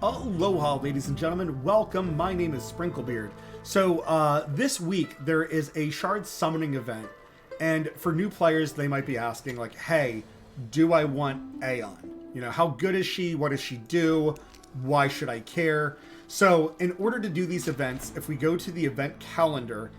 Aloha, ladies and gentlemen. Welcome. My name is Sprinklebeard. So this week there is a shard summoning event, and for new players, they might be asking like, "Hey, do I want Aeon? You know, how good is she? What does she do? Why should I care?" So in order to do these events, if we go to the event calendar,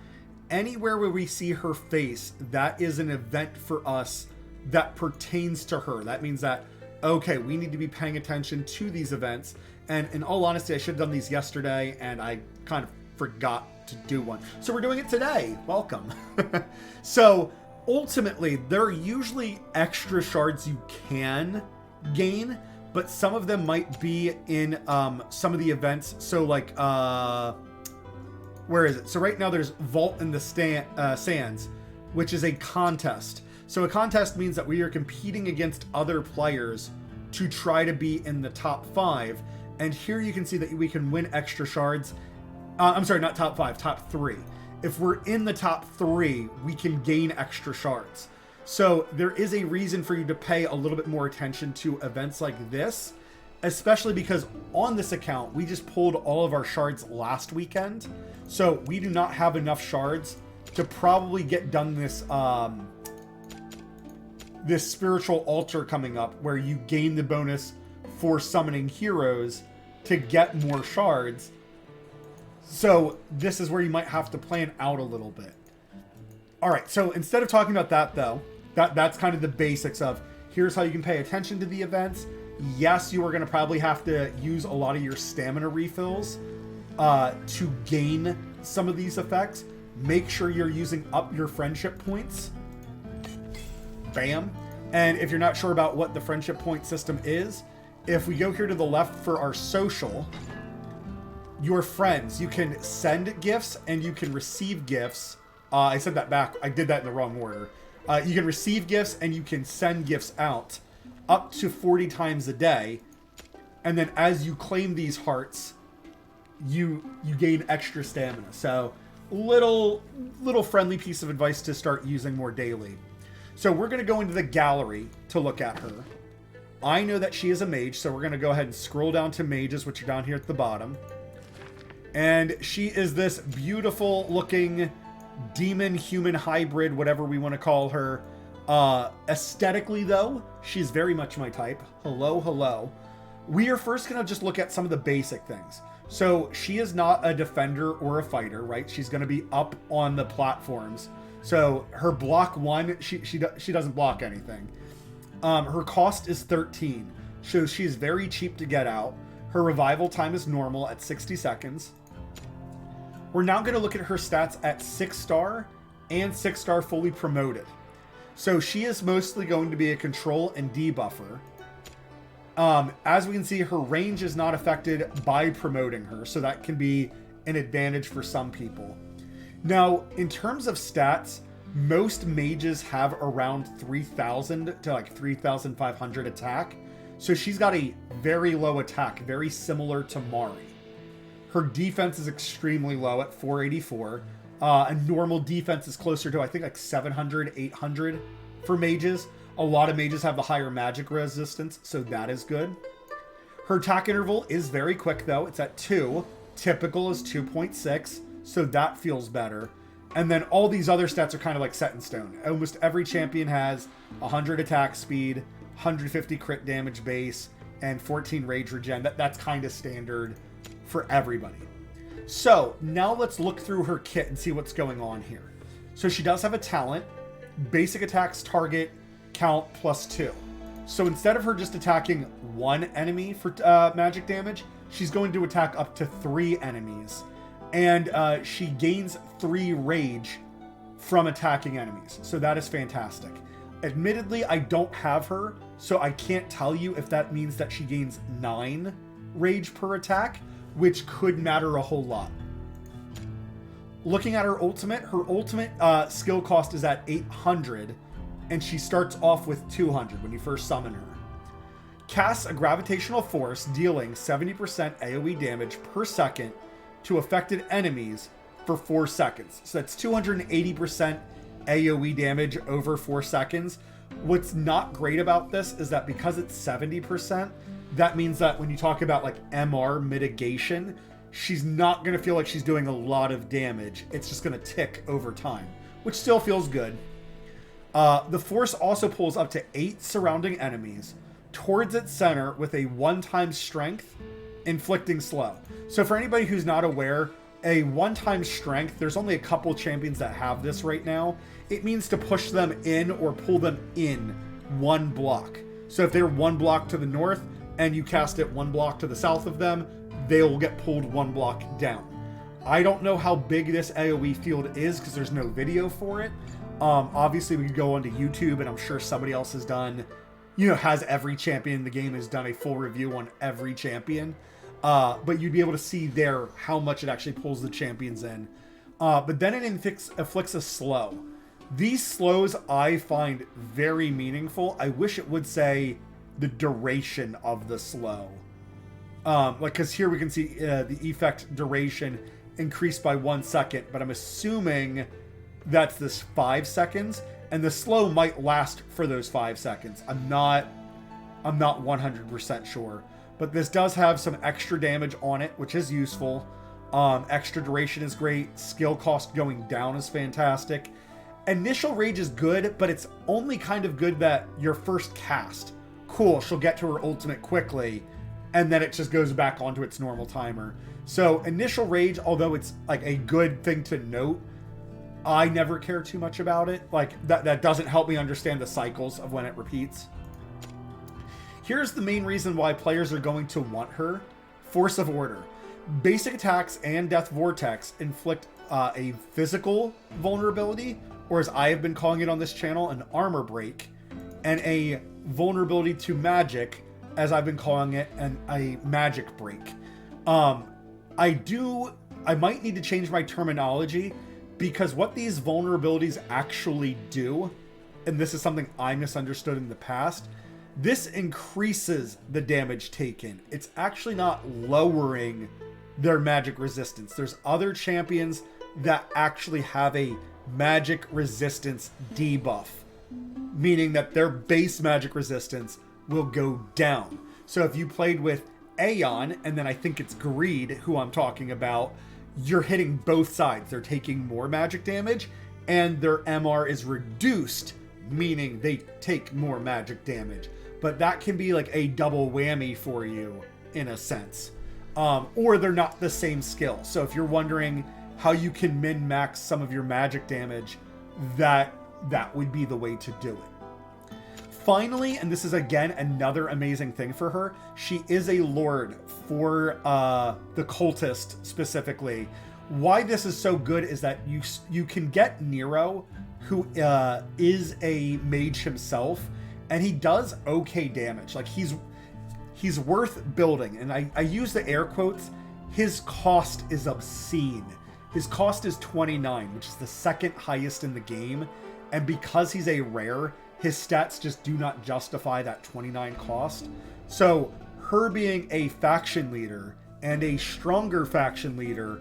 anywhere where we see her face, that is an event for us that pertains to her. That means that, okay, we need to be paying attention to these events. And in all honesty, I should have done these yesterday, and I kind of forgot to do one. So we're doing it today. Welcome. So ultimately, there are usually extra shards you can gain, but some of them might be in some of the events. So like, where is it? So right now there's Vault in the Sands, which is a contest. So a contest means that we are competing against other players to try to be in the top 5. And here you can see that we can win extra shards. I'm sorry, not top 5, top 3. If we're in the top 3, we can gain extra shards. So there is a reason for you to pay a little bit more attention to events like this, especially because on this account, we just pulled all of our shards last weekend. So we do not have enough shards to probably get done this spiritual altar coming up where you gain the bonus for summoning heroes to get more shards. So this is where you might have to plan out a little bit. All right, so instead of talking about that though, that's kind of the basics of here's how you can pay attention to the events. Yes, you are going to probably have to use a lot of your stamina refills to gain some of these effects. Make sure you're using up your friendship points. Bam. And if you're not sure about what the friendship point system is, if we go here to the left for our social, your friends, you can send gifts and you can receive gifts. I said that back. I did that in the wrong order. You can receive gifts and you can send gifts out up to 40 times a day. And then as you claim these hearts, you gain extra stamina. So little friendly piece of advice to start using more daily. So we're going to go into the gallery to look at her. I know that she is a mage, so we're going to go ahead and scroll down to mages, which are down here at the bottom. And she is this beautiful looking demon-human hybrid, whatever we want to call her. Aesthetically, though, she's very much my type. Hello, hello. We are first going to just look at some of the basic things. So she is not a defender or a fighter, right? She's going to be up on the platforms. So her block 1, she doesn't block anything. Her cost is 13, so she's very cheap to get out. Her revival time is normal at 60 seconds. We're now going to look at her stats at 6-star and 6-star fully promoted. So she is mostly going to be a control and debuffer. As we can see, her range is not affected by promoting her, so that can be an advantage for some people. Now, in terms of stats, most mages have around 3,000 to like 3,500 attack. So she's got a very low attack, very similar to Mari. Her defense is extremely low at 484. And normal defense is closer to, I think, like 700, 800 for mages. A lot of mages have the higher magic resistance, so that is good. Her attack interval is very quick, though. It's at 2. Typical is 2.6, so that feels better. And then all these other stats are kind of like set in stone. Almost every champion has 100 attack speed, 150 crit damage base, and 14 rage regen. That's kind of standard for everybody. So now let's look through her kit and see what's going on here. So she does have a talent, basic attacks target count +2. So instead of her just attacking 1 enemy for magic damage, she's going to attack up to 3 enemies. And she gains 3 rage from attacking enemies. So that is fantastic. Admittedly, I don't have her, so I can't tell you if that means that she gains 9 rage per attack, which could matter a whole lot. Looking at her ultimate skill cost is at 800, and she starts off with 200 when you first summon her. Casts a gravitational force, dealing 70% AoE damage per second to affected enemies for 4 seconds. So that's 280% AoE damage over 4 seconds. What's not great about this is that because it's 70%, that means that when you talk about like MR mitigation, she's not going to feel like she's doing a lot of damage. It's just going to tick over time, which still feels good. The force also pulls up to 8 surrounding enemies towards its center with a 1-time strength, inflicting slow. So for anybody who's not aware, a 1-time strength, there's only a couple champions that have this right now. It means to push them in or pull them in 1 block. So if they're 1 block to the north and you cast it 1 block to the south of them, they'll get pulled 1 block down. I don't know how big this AoE field is because there's no video for it. Obviously we could go onto YouTube, and I'm sure somebody else has done, has every champion in the game, has done a full review on every champion. But you'd be able to see there how much it actually pulls the champions in. But then it afflicts a slow. These slows I find very meaningful. I wish it would say the duration of the slow. Because here we can see the effect duration increased by 1 second, but I'm assuming that's this 5 seconds, and the slow might last for those 5 seconds. I'm not 100% sure. But this does have some extra damage on it, which is useful. Extra duration is great. Skill cost going down is fantastic. Initial rage is good, but it's only kind of good that your first cast. Cool, she'll get to her ultimate quickly, and then it just goes back onto its normal timer. So initial rage, although it's like a good thing to note, I never care too much about it. Like that doesn't help me understand the cycles of when it repeats. Here's the main reason why players are going to want her. Force of Order. Basic attacks and Death Vortex inflict a physical vulnerability, or as I have been calling it on this channel, an armor break, and a vulnerability to magic, as I've been calling it, a magic break. I might need to change my terminology, because what these vulnerabilities actually do, and this is something I misunderstood in the past, this increases the damage taken. It's actually not lowering their magic resistance. There's other champions that actually have a magic resistance debuff, meaning that their base magic resistance will go down. So if you played with AEON, and then I think it's Greed who I'm talking about, you're hitting both sides. They're taking more magic damage, and their MR is reduced, meaning they take more magic damage. But that can be like a double whammy for you, in a sense. Or they're not the same skill. So if you're wondering how you can min-max some of your magic damage, that would be the way to do it. Finally, and this is again another amazing thing for her, she is a lord for the cultist specifically. Why this is so good is that you can get Nero, who is a mage himself, and he does okay damage. Like he's worth building, and I use the air quotes. His cost is obscene. His cost is 29, which is the second highest in the game, and because he's a rare, his stats just do not justify that 29 cost. So her being a faction leader, and a stronger faction leader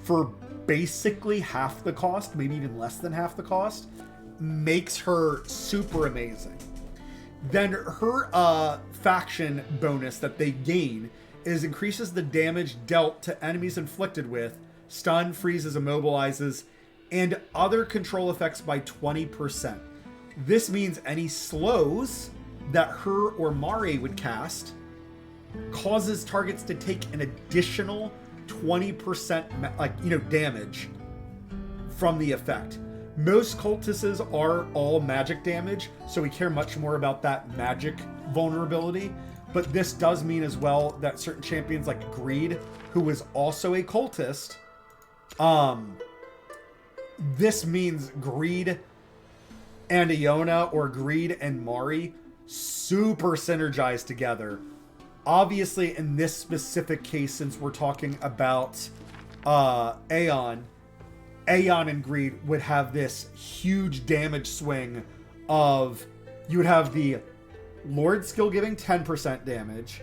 for basically half the cost, maybe even less than half the cost, makes her super amazing. Then her faction bonus that they gain is increases the damage dealt to enemies inflicted with stun, freezes, immobilizes, and other control effects by 20%. This means any slows that her or Mari would cast causes targets to take an additional 20% damage from the effect. Most cultists are all magic damage, so we care much more about that magic vulnerability. But this does mean as well that certain champions like Greed, who is also a cultist, this means Greed and Iona, or Greed and Mari, super synergize together. Obviously, in this specific case, since we're talking about AEON and Greed would have this huge damage swing of, you would have the Lord skill giving 10% damage,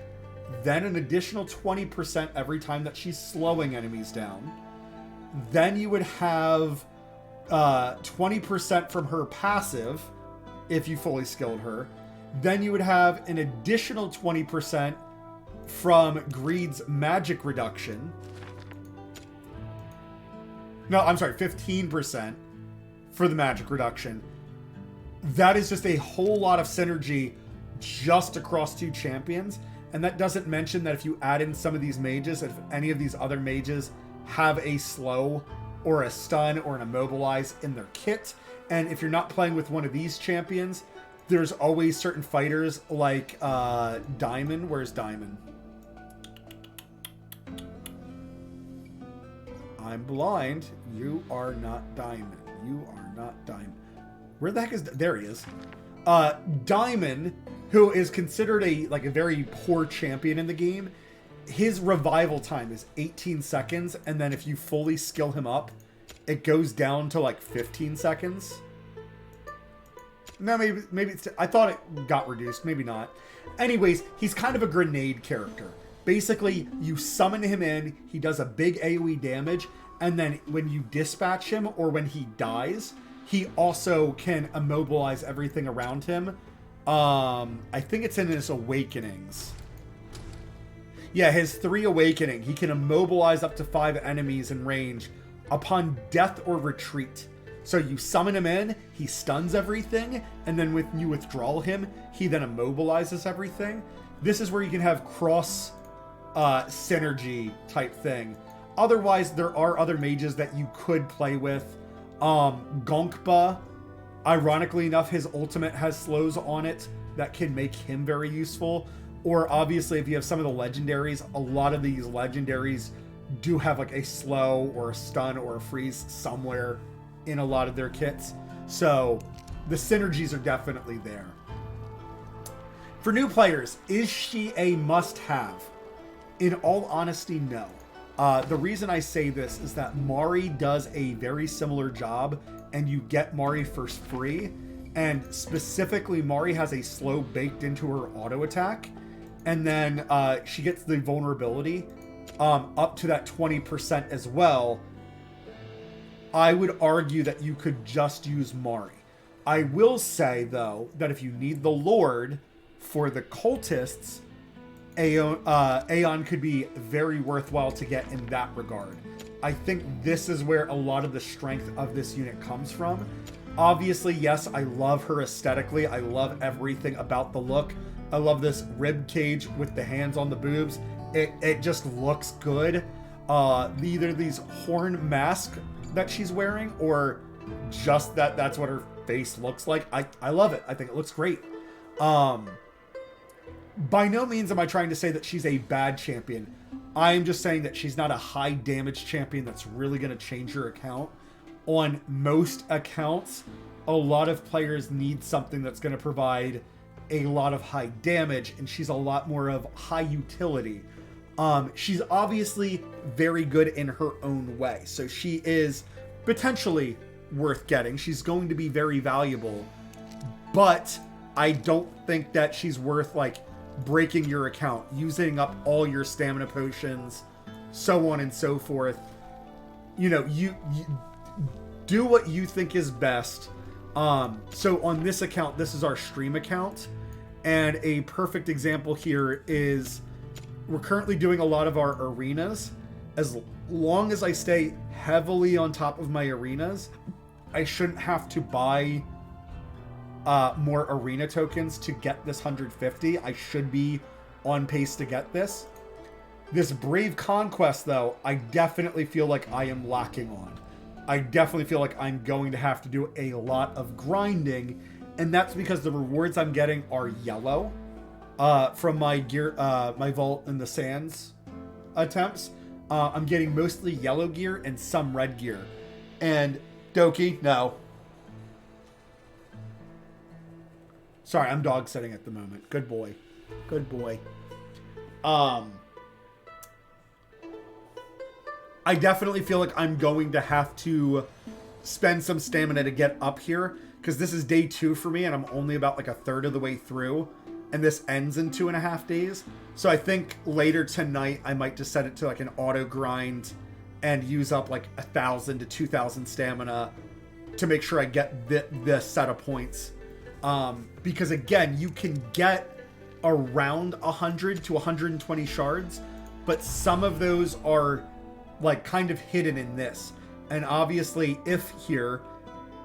then an additional 20% every time that she's slowing enemies down. Then you would have 20% from her passive if you fully skilled her. Then you would have an additional 20% from Greed's magic reduction. No, I'm sorry, 15% for the magic reduction. That is just a whole lot of synergy just across 2 champions. And that doesn't mention that if you add in some of these mages, if any of these other mages have a slow or a stun or an immobilize in their kit, and if you're not playing with one of these champions, there's always certain fighters like Diamond. Where's Diamond? I'm blind. You are not Diamond. You are not Diamond. Where the heck is... There he is. Diamond, who is considered a very poor champion in the game, his revival time is 18 seconds, and then if you fully skill him up, it goes down to like 15 seconds. No, maybe it's... I thought it got reduced. Maybe not. Anyways, he's kind of a grenade character. Basically, you summon him in, he does a big AoE damage, and then when you dispatch him or when he dies, he also can immobilize everything around him. I think it's in his awakenings. Yeah, his 3 awakening. He can immobilize up to 5 enemies in range upon death or retreat. So you summon him in, he stuns everything, and then when you withdraw him, he then immobilizes everything. This is where you can have cross synergy type thing. Otherwise, there are other mages that you could play with. Gonkba, ironically enough, his ultimate has slows on it that can make him very useful. Or obviously, if you have some of the legendaries, a lot of these legendaries do have like a slow or a stun or a freeze somewhere in a lot of their kits. So the synergies are definitely there. For new players, is she a must-have? In all honesty, no. The reason I say this is that Mari does a very similar job, and you get Mari for free. And specifically, Mari has a slow baked into her auto attack, and then she gets the vulnerability up to that 20% as well. I would argue that you could just use Mari. I will say, though, that if you need the Lord for the cultists, Aeon could be very worthwhile to get in that regard. I think this is where a lot of the strength of this unit comes from. Obviously, yes, I love her aesthetically. I love everything about the look. I love this rib cage with the hands on the boobs. It just looks good. Either these horn mask that she's wearing or just that's what her face looks like. I love it. I think it looks great. By no means am I trying to say that she's a bad champion. I am just saying that she's not a high damage champion that's really going to change your account. On most accounts, a lot of players need something that's going to provide a lot of high damage, and she's a lot more of high utility. She's obviously very good in her own way, so she is potentially worth getting. She's going to be very valuable, but I don't think that she's worth like breaking your account, using up all your stamina potions, so on and so forth. You know, you do what you think is best. So on this account, this is our stream account, and a perfect example here is we're currently doing a lot of our arenas. As long as I stay heavily on top of my arenas, I shouldn't have to buy more arena tokens to get this 150. I should be on pace to get this. This Brave Conquest, though, I definitely feel like I am lacking on. I definitely feel like I'm going to have to do a lot of grinding, and that's because the rewards I'm getting are yellow from my gear, my Vault in the Sands attempts. I'm getting mostly yellow gear and some red gear. And Doki, no. Sorry, I'm dog sitting at the moment. Good boy. Good boy. I definitely feel like I'm going to have to spend some stamina to get up here, because this is day 2 for me, and I'm only about like a third of the way through, and this ends in 2.5 days. So I think later tonight I might just set it to like an auto grind and use up like 1,000 to 2,000 stamina to make sure I get this set of points. Because again, you can get around 100 to 120 shards, but some of those are like kind of hidden in this. And obviously, if here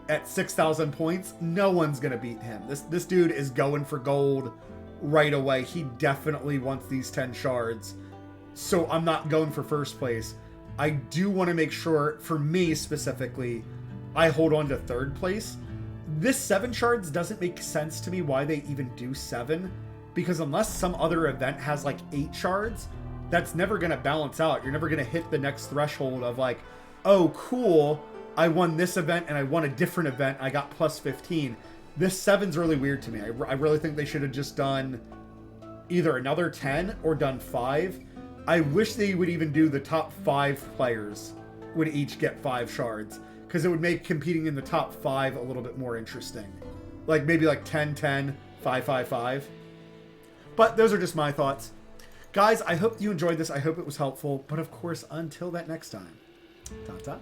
at 6,000 points, no one's gonna beat him. This dude is going for gold right away. He definitely wants these 10 shards. So I'm not going for first place. I do want to make sure, for me specifically, I hold on to third place. This 7 shards doesn't make sense to me why they even do 7, because unless some other event has like 8 shards, that's never going to balance out. You're never going to hit the next threshold of like, oh, cool, I won this event and I won a different event. I got plus 15. This 7's really weird to me. I really think they should have just done either another 10 or done 5. I wish they would even do the top 5 players would each get 5 shards, because it would make competing in the top 5 a little bit more interesting. Like maybe like 10, 10, 5, 5, 5. But those are just my thoughts. Guys, I hope you enjoyed this. I hope it was helpful. But of course, until that next time, ta-ta.